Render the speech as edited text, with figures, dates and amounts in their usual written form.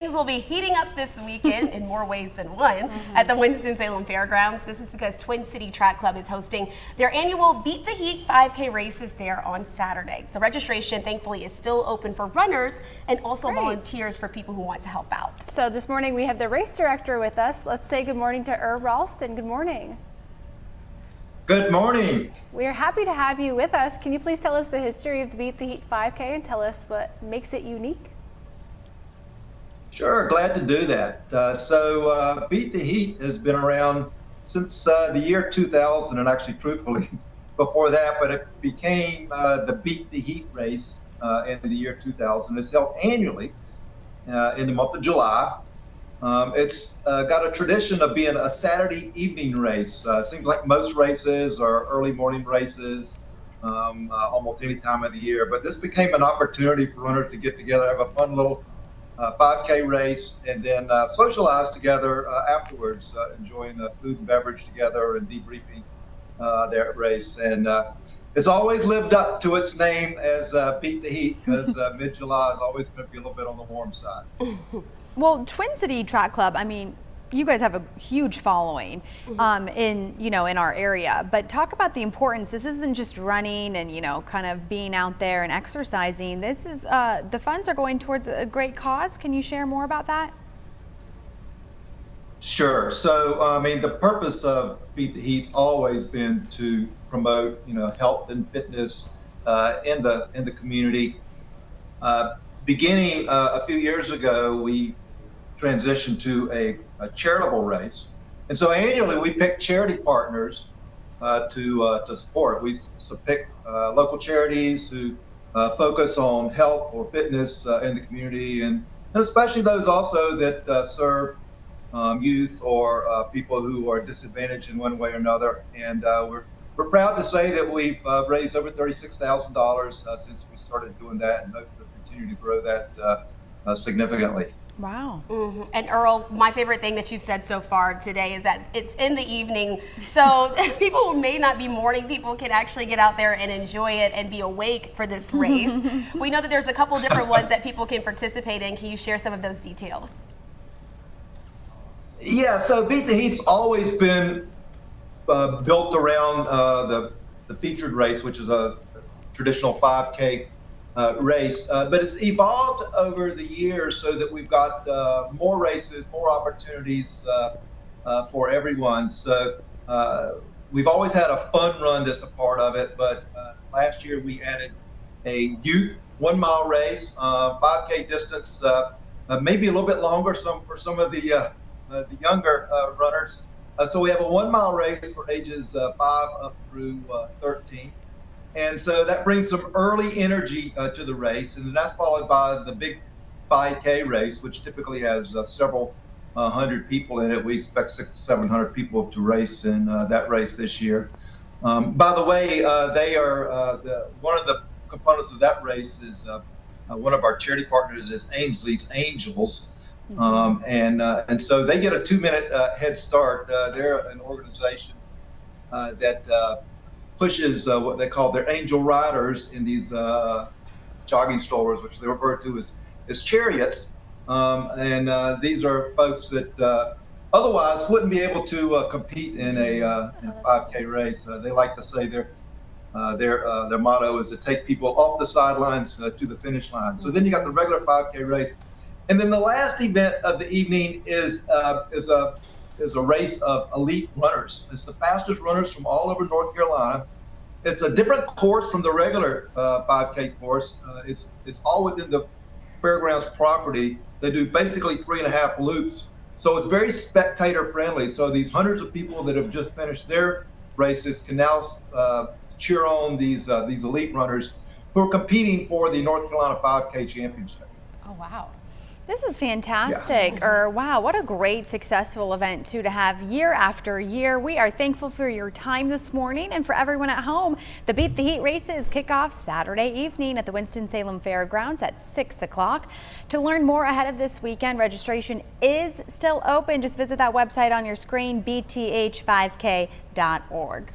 Things will be heating up this weekend in more ways than one at the Winston-Salem Fairgrounds. This is because Twin City Track Club is hosting their annual Beat the Heat 5K races there on Saturday. So registration, thankfully, is still open for runners and also volunteers for people who want to help out. So this morning we have the race director with us. Let's say good morning to Irv Ralston. Good morning. Good morning. We are happy to have you with us. Can you please tell us the history of the Beat the Heat 5K and tell us what makes it unique? Sure, glad to do that. Beat the Heat has been around since the year 2000, and actually, truthfully, before that, but it became the Beat the Heat race in the year 2000. It's held annually in the month of July. It's got a tradition of being a Saturday evening race. Seems like most races are early morning races, almost any time of the year, but this became an opportunity for runners to get together, have a fun little 5K race, and then socialize together afterwards, enjoying food and beverage together and debriefing their race. And it's always lived up to its name as Beat the Heat, because mid-July is always going to be a little bit on the warm side. Well, Twin City Track Club, I mean, you guys have a huge following in our area, but talk about the importance. This isn't just running and kind of being out there and exercising. This is the funds are going towards a great cause. Can you share more about that? Sure. So I mean, the purpose of Beat the Heat's always been to promote health and fitness in the community. Beginning a few years ago, we transitioned to a charitable race, and so annually we pick charity partners to support. We pick local charities who focus on health or fitness in the community, and especially those also that serve youth or people who are disadvantaged in one way or another. And we're proud to say that we've raised over $36,000 since we started doing that, and hope to continue to grow that significantly. Wow. And Earl, my favorite thing that you've said so far today is that it's in the evening, so people who may not be morning people can actually get out there and enjoy it and be awake for this race. We know that there's a couple different ones that people can participate in. Can you share some of those details? Yeah, so Beat the Heat's always been built around the featured race, which is a traditional 5K race, but it's evolved over the years so that we've got more races, more opportunities for everyone. So we've always had a fun run that's a part of it, but last year we added a youth 1 mile race, 5K distance, maybe a little bit longer for some of the younger runners. So we have a 1 mile race for ages 5 up through 13. And so that brings some early energy to the race, and then that's followed by the big 5K race, which typically has several hundred people in it. We expect 600 to 700 people to race in that race this year. By the way, they are one of the components of that race is one of our charity partners is Ainsley's Angels, and so they get a 2-minute head start. They're an organization that pushes what they call their angel riders in these jogging strollers, which they refer to as chariots. These are folks that otherwise wouldn't be able to compete in a 5K race. They like to say their motto is to take people off the sidelines to the finish line. So then you got the regular 5K race, and then the last event of the evening is a race of elite runners. It's the fastest runners from all over North Carolina. It's a different course from the regular 5K course. It's all within the fairgrounds property. They do basically 3.5 loops. So it's very spectator friendly. So these hundreds of people that have just finished their races can now cheer on these elite runners who are competing for the North Carolina 5K championship. Oh, wow. This is fantastic. Yeah. Wow, what a great successful event to have year after year. We are thankful for your time this morning, and for everyone at home. The Beat the Heat races kick off Saturday evening at the Winston-Salem Fairgrounds at 6 o'clock. To learn more ahead of this weekend, registration is still open. Just visit that website on your screen, bth5k.org.